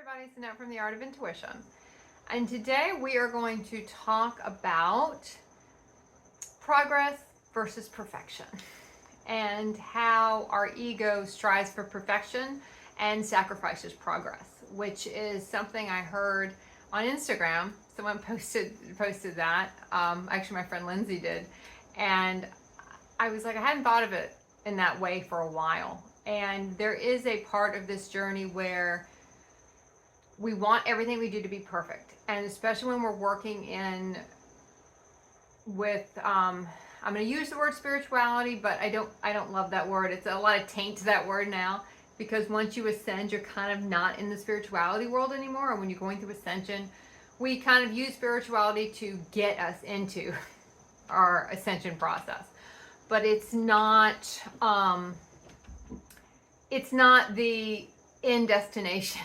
everybody, it's Annette from the Art of Intuition. And today we are going to talk about progress versus perfection and how our ego strives for perfection and sacrifices progress, which is something I heard on Instagram. Someone posted that. Actually, my friend Lindsay did. And I was like, I hadn't thought of it in that way for a while. And there is a part of this journey where we want everything we do to be perfect. And especially when we're working in with, I'm going to use the word spirituality, but I don't love that word. It's a lot of taint to that word now, because once you ascend, you're kind of not in the spirituality world anymore. And when you're going through ascension, we kind of use spirituality to get us into our ascension process. But it's not the end destination.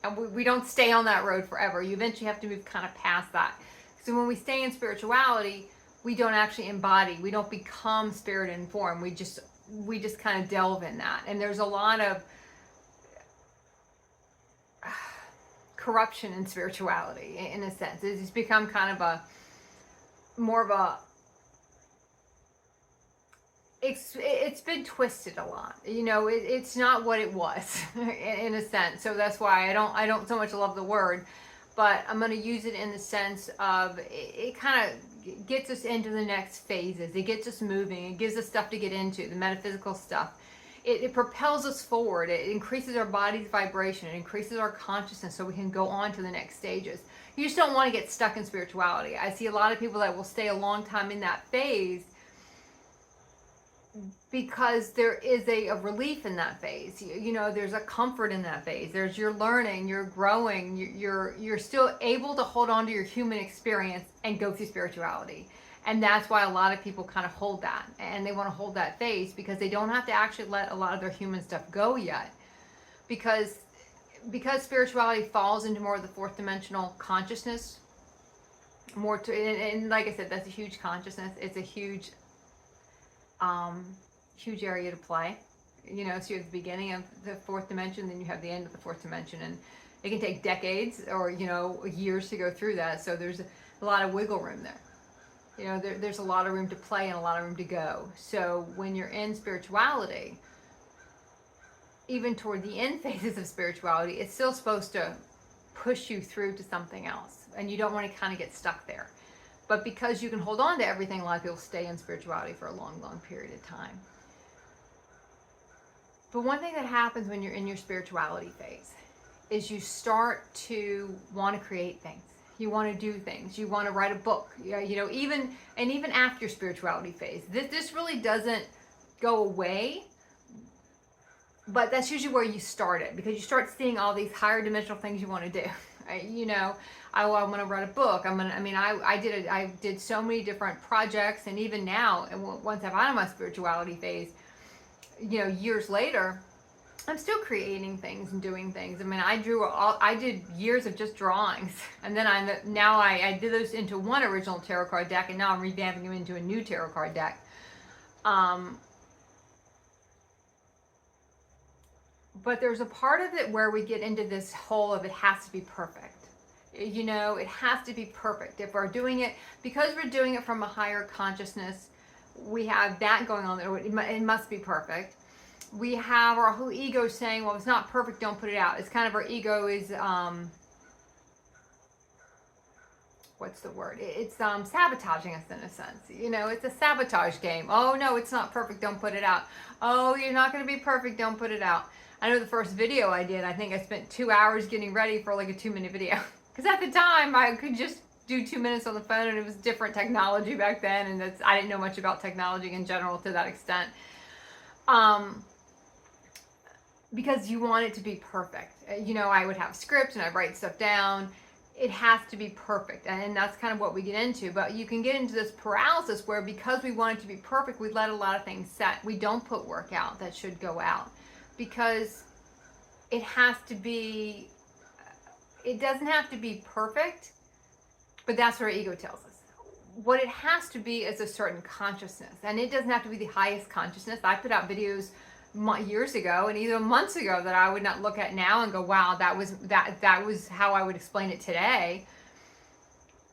And we don't stay on that road forever. You eventually have to move kind of past that. So when we stay in spirituality, we don't actually embody. We don't become spirit and form. We just kind of delve in that. And there's a lot of corruption in spirituality, in a sense. It's become kind of more of a it's been twisted a lot. You know, it's not what it was in a sense. So that's why I don't so much love the word, but I'm going to use it in the sense of it kind of gets us into the next phases. It gets us moving. It gives us stuff to get into, the metaphysical stuff. It propels us forward. It increases our body's vibration. It increases our consciousness so we can go on to the next stages. You just don't want to get stuck in spirituality. I see a lot of people that will stay a long time in that phase because there is a relief in that phase. You know, there's a comfort in that phase. There's you're learning, you're growing, you're still able to hold on to your human experience and go through spirituality. And that's why a lot of people kind of hold that, and they want to hold that phase because they don't have to actually let a lot of their human stuff go yet, because spirituality falls into more of the fourth dimensional consciousness, more to, and like I said, that's a huge consciousness. It's a huge area to play. You know, so you're at the beginning of the fourth dimension, then you have the end of the fourth dimension, and it can take decades or, you know, years to go through that. So there's a lot of wiggle room there. You know, there's a lot of room to play and a lot of room to go. So when you're in spirituality, even toward the end phases of spirituality, it's still supposed to push you through to something else, and you don't want to kind of get stuck there. But because you can hold on to everything, a lot of people stay in spirituality for a long, long period of time. But one thing that happens when you're in your spirituality phase is you start to want to create things. You want to do things. You want to write a book. You know, even after your spirituality phase, this really doesn't go away. But that's usually where you start it, because you start seeing all these higher dimensional things you want to do. You know, I want to write a book. I did so many different projects, and even now, and once I'm out of my spirituality phase, you know, years later, I'm still creating things and doing things. I mean, I did years of just drawings, and then I did those into one original tarot card deck, and now I'm revamping them into a new tarot card deck. But there's a part of it where we get into this whole of it has to be perfect. You know, it has to be perfect. If we're doing it, because we're doing it from a higher consciousness, we have that going on there. It must be perfect. We have our whole ego saying, well, if it's not perfect, don't put it out. It's kind of our ego is, what's the word? It's sabotaging us in a sense. You know, it's a sabotage game. Oh, no, it's not perfect, don't put it out. Oh, you're not going to be perfect, don't put it out. I know the first video I did, I think I spent 2 hours getting ready for like a 2-minute video. Because at the time, I could just do 2 minutes on the phone, and it was different technology back then, and I didn't know much about technology in general to that extent. Because you want it to be perfect. You know, I would have scripts and I'd write stuff down. It has to be perfect, and that's kind of what we get into. But you can get into this paralysis where, because we want it to be perfect, we let a lot of things set. We don't put work out that should go out, because it has to be, it doesn't have to be perfect, but that's what our ego tells us. What it has to be is a certain consciousness, and it doesn't have to be the highest consciousness. I put out videos years ago and even months ago that I would not look at now and go, wow, that was how I would explain it today.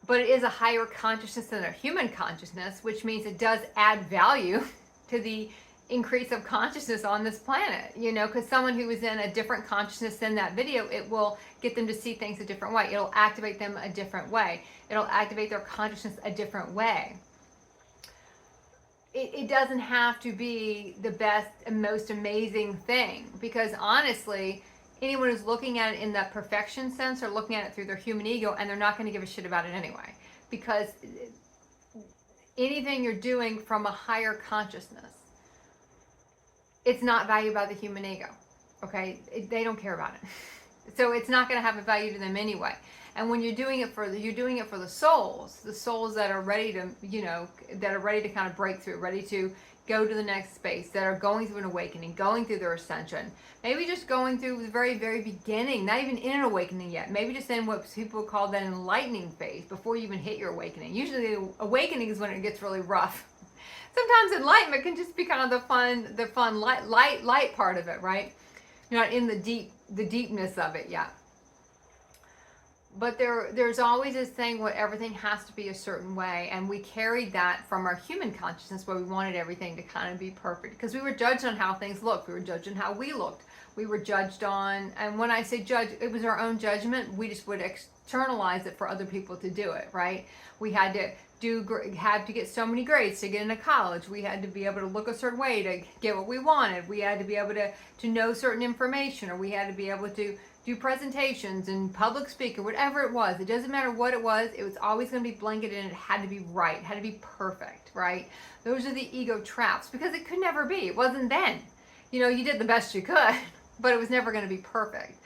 But it is a higher consciousness than a human consciousness, which means it does add value to the increase of consciousness on this planet, because someone who is in a different consciousness than that video, it will get them to see things a different way. It'll activate them a different way. It'll activate their consciousness a different way. It doesn't have to be the best and most amazing thing, because honestly, anyone who's looking at it in that perfection sense are looking at it through their human ego, and they're not going to give a shit about it anyway, because anything you're doing from a higher consciousness, it's not valued by the human ego. Okay, they don't care about it, so it's not going to have a value to them anyway. And when you're doing it for the souls that are ready to, that are ready to kind of break through, ready to go to the next space, that are going through an awakening, going through their ascension, maybe just going through the very, very beginning, not even in an awakening yet, maybe just in what people call that enlightening phase before you even hit your awakening. Usually the awakening is when it gets really rough. Sometimes enlightenment can just be kind of the fun light part of it, right? You're not in the deepness of it yet. But there's always this thing where everything has to be a certain way, and we carried that from our human consciousness where we wanted everything to kind of be perfect, because we were judged on how things looked. We were judged on how we looked. We were judged on, and when I say judge, it was our own judgment. We just would externalize it for other people to do it, right? We had to get so many grades to get into college. We had to be able to look a certain way to get what we wanted. We had to be able to know certain information, or we had to be able to do presentations and public speak or whatever it was. It doesn't matter what it was always going to be blanketed, and it had to be right. It had to be perfect, right? Those are the ego traps, because it could never be. It wasn't then. You did the best you could, but it was never going to be perfect.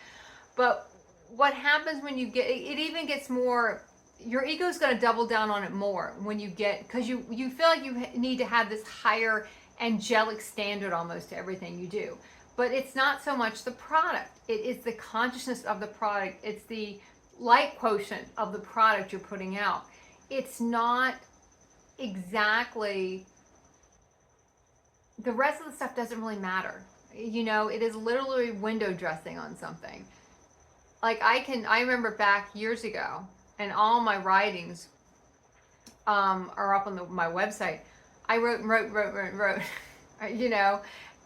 But what happens when you get, it even gets more, your ego's going to double down on it more when you get, because you feel like you need to have this higher angelic standard almost to everything you do. But it's not so much the product. It is the consciousness of the product. It's the light quotient of the product you're putting out. It's not exactly, the rest of the stuff doesn't really matter. It is literally window dressing on something. Like I remember back years ago, and all my writings are up on my website. I wrote,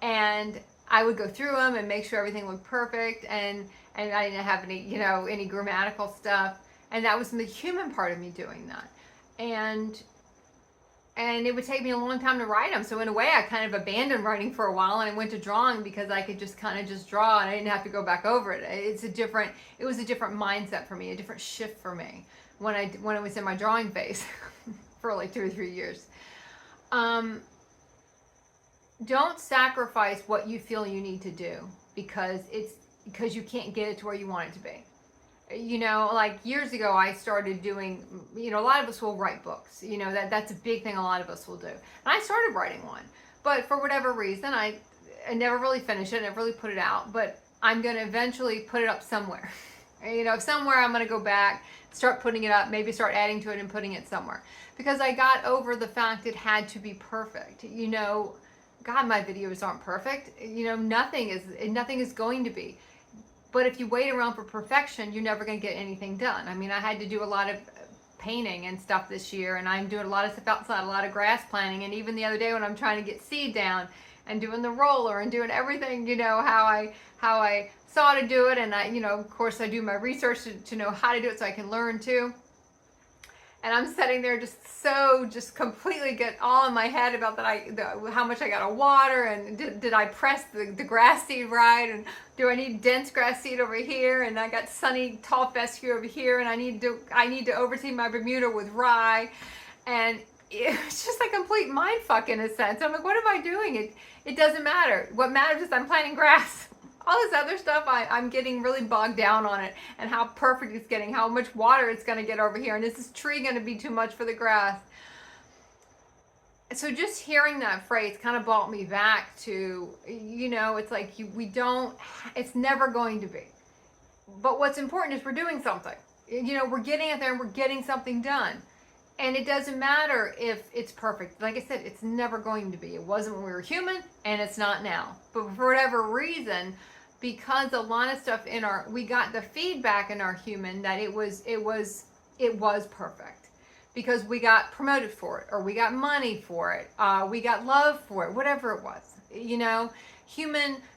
and I would go through them and make sure everything looked perfect, and I didn't have any grammatical stuff, and that was the human part of me doing that, and it would take me a long time to write them. So in a way, I kind of abandoned writing for a while, and I went to drawing because I could just kind of just draw, and I didn't have to go back over it. It was a different mindset for me, a different shift for me when I was in my drawing phase for like 2 or 3 years. Don't sacrifice what you feel you need to do because you can't get it to where you want it to be. Like years ago, I started doing, a lot of us will write books, that's a big thing a lot of us will do. And I started writing one, but for whatever reason, I never really finished it, never really put it out, but I'm going to eventually put it up somewhere. Somewhere I'm going to go back, start putting it up, maybe start adding to it and putting it somewhere. Because I got over the fact it had to be perfect. God, my videos aren't perfect. Nothing is going to be. But if you wait around for perfection, you're never going to get anything done. I mean, I had to do a lot of painting and stuff this year, and I'm doing a lot of stuff outside, a lot of grass planting, and even the other day when I'm trying to get seed down and doing the roller and doing everything, how I saw to do it, and I, of course I do my research to know how to do it so I can learn too. And I'm sitting there just completely get all in my head about how much I got to water, and did I press the grass seed right, and do I need dense grass seed over here, and I got sunny tall fescue over here, and I need to overseed my Bermuda with rye, and it's just a complete mind fuck in a sense. I'm like, what am I doing? It doesn't matter. What matters is I'm planting grass. All this other stuff, I'm getting really bogged down on it, and how perfect it's getting, how much water it's going to get over here, and is this tree going to be too much for the grass? So just hearing that phrase kind of brought me back to, it's like it's never going to be. But what's important is we're doing something. We're getting it there and we're getting something done. And it doesn't matter if it's perfect. Like I said, it's never going to be. It wasn't when we were human, and it's not now. But for whatever reason, because a lot of stuff we got the feedback in our human that it was perfect. Because we got promoted for it, or we got money for it, we got love for it, whatever it was. You know,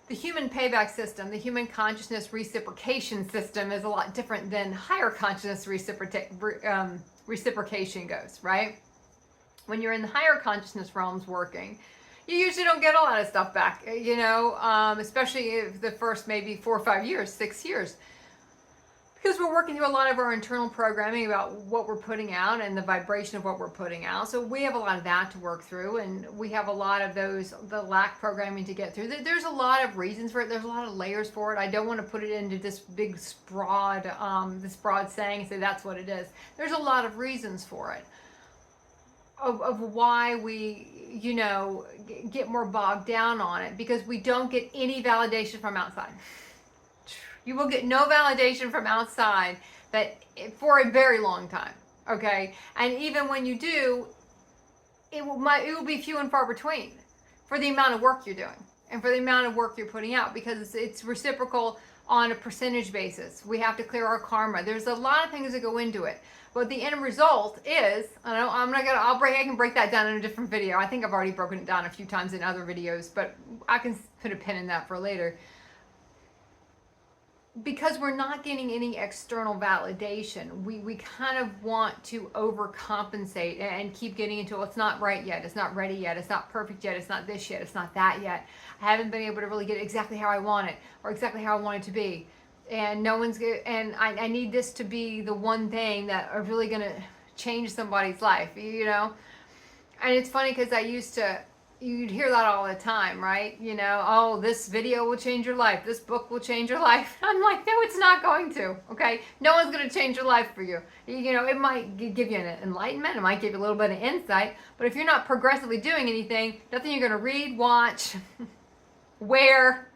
the human payback system, the human consciousness reciprocation system is a lot different than higher consciousness reciprocation goes, right? When you're in the higher consciousness realms working, you usually don't get a lot of stuff back, you know, especially if the first maybe 4 or 5 years, 6 years. Because we're working through a lot of our internal programming about what we're putting out and the vibration of what we're putting out. So we have a lot of that to work through, and we have a lot of the lack programming to get through. There's a lot of reasons for it. There's a lot of layers for it. I don't want to put it into this big broad saying and say that's what it is. There's a lot of reasons for it of why we, you know, get more bogged down on it, because we don't get any validation from outside. You will get no validation from outside for a very long time, okay? And even when you do, it will be few and far between for the amount of work you're doing and for the amount of work you're putting out, because it's reciprocal on a percentage basis. We have to clear our karma. There's a lot of things that go into it. But the end result is, I can break that down in a different video. I think I've already broken it down a few times in other videos, but I can put a pin in that for later. Because we're not getting any external validation, we kind of want to overcompensate and keep getting into, it's not right yet, it's not ready yet, it's not perfect yet, it's not this yet, it's not that yet. I haven't been able to really get it exactly how I want it, or exactly how I want it to be. And no one's good, and I need this to be the one thing that are really going to change somebody's life, you know? And it's funny because you'd hear that all the time, right? You know, oh, this video will change your life. This book will change your life. I'm like, no, it's not going to, okay? No one's going to change your life for you. You know, it might give you an enlightenment. It might give you a little bit of insight. But if you're not progressively doing anything, nothing you're going to read, watch, wear,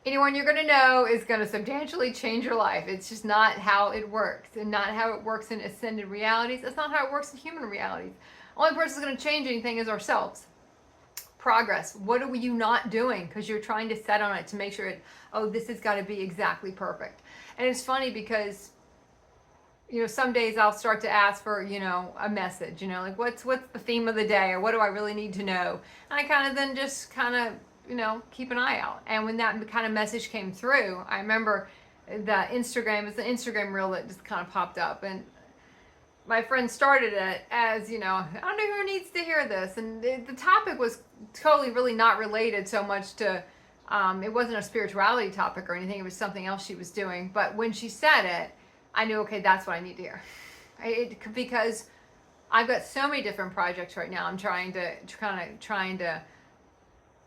anyone you're going to know is going to substantially change your life. It's just not how it works, and not how it works in ascended realities. That's not how it works in human realities. Only person that's going to change anything is ourselves. Progress. What are you not doing? Because you're trying to set on it to make sure this has got to be exactly perfect. And it's funny because, you know, some days I'll start to ask for, you know, a message, you know, like what's the theme of the day, or what do I really need to know? And I kind of then just kind of, you know, keep an eye out. And when that kind of message came through, I remember it's an Instagram reel that just kind of popped up, and my friend started it as, you know, I don't know who needs to hear this. And the topic was totally really not related so much to, it wasn't a spirituality topic or anything. It was something else she was doing. But when she said it, I knew, okay, that's what I need to hear. Because I've got so many different projects right now. I'm trying to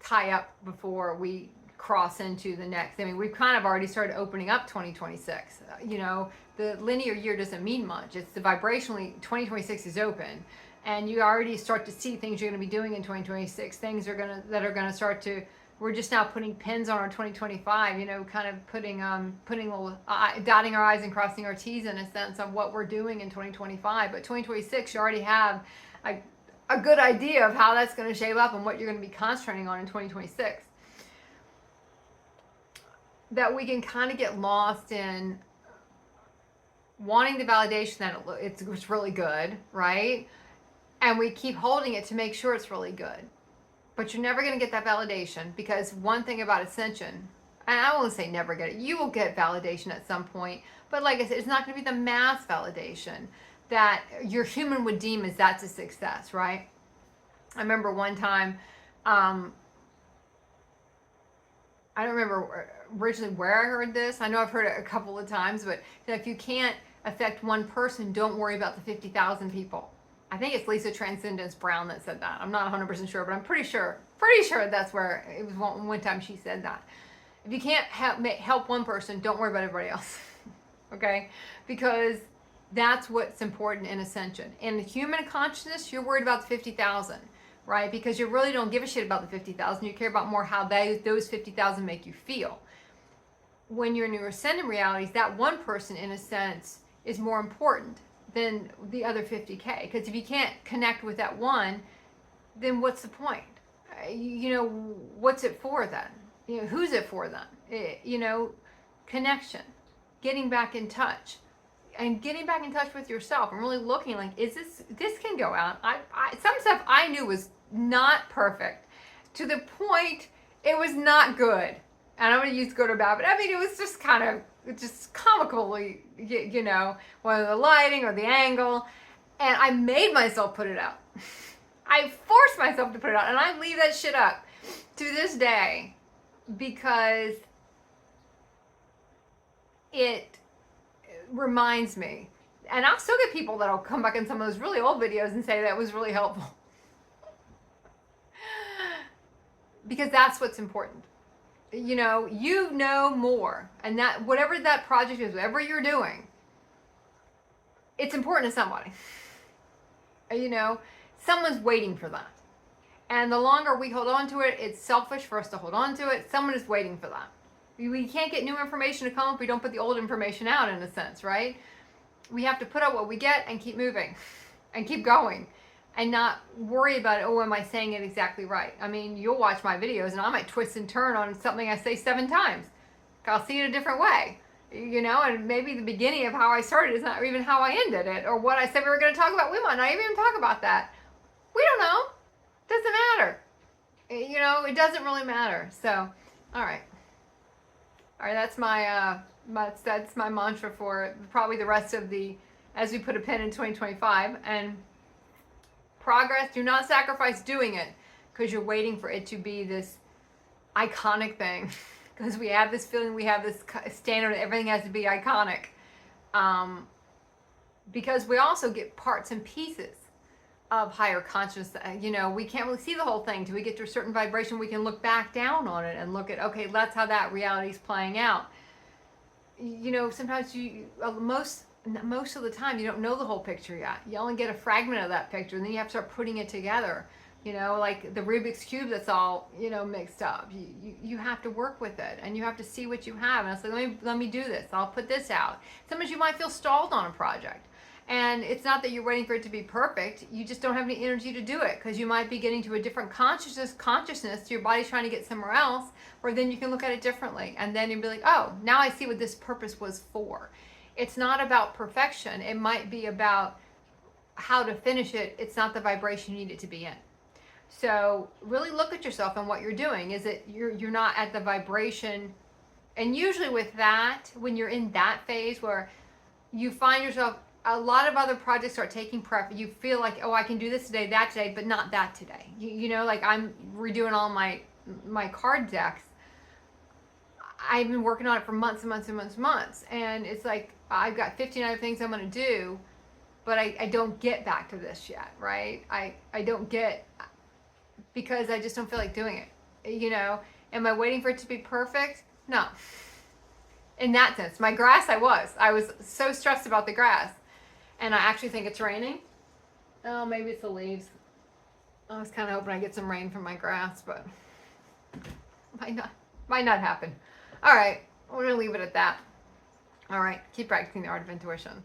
tie up before we cross into the next. I mean, we've kind of already started opening up 2026. You know, the linear year doesn't mean much. It's the vibrationally, 2026 is open, and you already start to see things you're going to be doing in 2026. Things that are going to start to. We're just now putting pins on our 2025. You know, kind of putting little dotting our I's and crossing our T's in a sense of what we're doing in 2025. But 2026, you already have a good idea of how that's going to shape up and what you're going to be concentrating on in 2026. That we can kind of get lost in wanting the validation that it's really good, right? And we keep holding it to make sure it's really good. But you're never going to get that validation, because one thing about ascension, and I won't say never get it, you will get validation at some point. But like I said, it's not going to be the mass validation that your human would deem as that's a success, right? I remember one time, I don't remember originally where I heard this. I know I've heard it a couple of times, but if you can't affect one person, don't worry about the 50,000 people. I think it's Lisa Transcendence Brown that said that. I'm not 100% sure, but I'm pretty sure that's where it was one time she said that. If you can't help one person, don't worry about everybody else. Okay? Because that's what's important in ascension. In the human consciousness, you're worried about the 50,000. Right? Because you really don't give a shit about the 50,000. You care about more how those 50,000 make you feel. When you're in your ascendant realities, that one person, in a sense, is more important than the other 50K. Because if you can't connect with that one, then what's the point? What's it for then? Who's it for then? Connection, getting back in touch, and getting back in touch with yourself, and really looking like, is this can go out. Some stuff I knew was not perfect, to the point it was not good. And I'm going to use good or bad, but I mean, it was just kind of just comically, whether the lighting or the angle. And I made myself put it out. I forced myself to put it out, and I leave that shit up to this day because it reminds me. And I'll still get people that'll come back in some of those really old videos and say that was really helpful. Because that's what's important. You know more. And that whatever that project is, whatever you're doing, it's important to somebody. Someone's waiting for that. And the longer we hold on to it, it's selfish for us to hold on to it. Someone is waiting for that. We can't get new information to come if we don't put the old information out, in a sense, right? We have to put out what we get and keep moving and keep going and not worry about it. Oh, am I saying it exactly right? I mean, you'll watch my videos and I might twist and turn on something I say 7 times. I'll see it a different way, and maybe the beginning of how I started is not even how I ended it, or what I said we were going to talk about. We might not even talk about that. We don't know. Doesn't matter. It doesn't really matter. So, all right, that's my that's my mantra for probably the rest of as we put a pin in 2025. And progress, do not sacrifice doing it because you're waiting for it to be this iconic thing. Because we have this feeling, we have this standard, everything has to be iconic. Because we also get parts and pieces of higher consciousness. We can't really see the whole thing till we get to a certain vibration. We can look back down on it and look at, okay, that's how that reality is playing out. Sometimes most of the time you don't know the whole picture yet. You only get a fragment of that picture, and then you have to start putting it together. Like the Rubik's Cube that's all, mixed up. You have to work with it, and you have to see what you have. And it's like, let me do this. I'll put this out. Sometimes you might feel stalled on a project. And it's not that you're waiting for it to be perfect. You just don't have any energy to do it because you might be getting to a different consciousness. Your body's trying to get somewhere else, where then you can look at it differently. And then you'll be like, oh, now I see what this purpose was for. It's not about perfection. It might be about how to finish it. It's not the vibration you need it to be in. So really look at yourself and what you're doing. Is it you're not at the vibration? And usually with that, when you're in that phase where you find yourself, a lot of other projects start taking prep. You feel like, oh, I can do this today, that today, but not that today. Like I'm redoing all my card decks. I've been working on it for months and months and months and months. And it's like, I've got 15 other things I'm going to do, but I don't get back to this yet, right? I don't get, because I just don't feel like doing it. Am I waiting for it to be perfect? No. In that sense, my grass, I was so stressed about the grass. And I actually think it's raining. Oh, maybe it's the leaves. I was kind of hoping I get some rain from my grass, but might not happen. All right, we're gonna leave it at that. All right, keep practicing the art of intuition.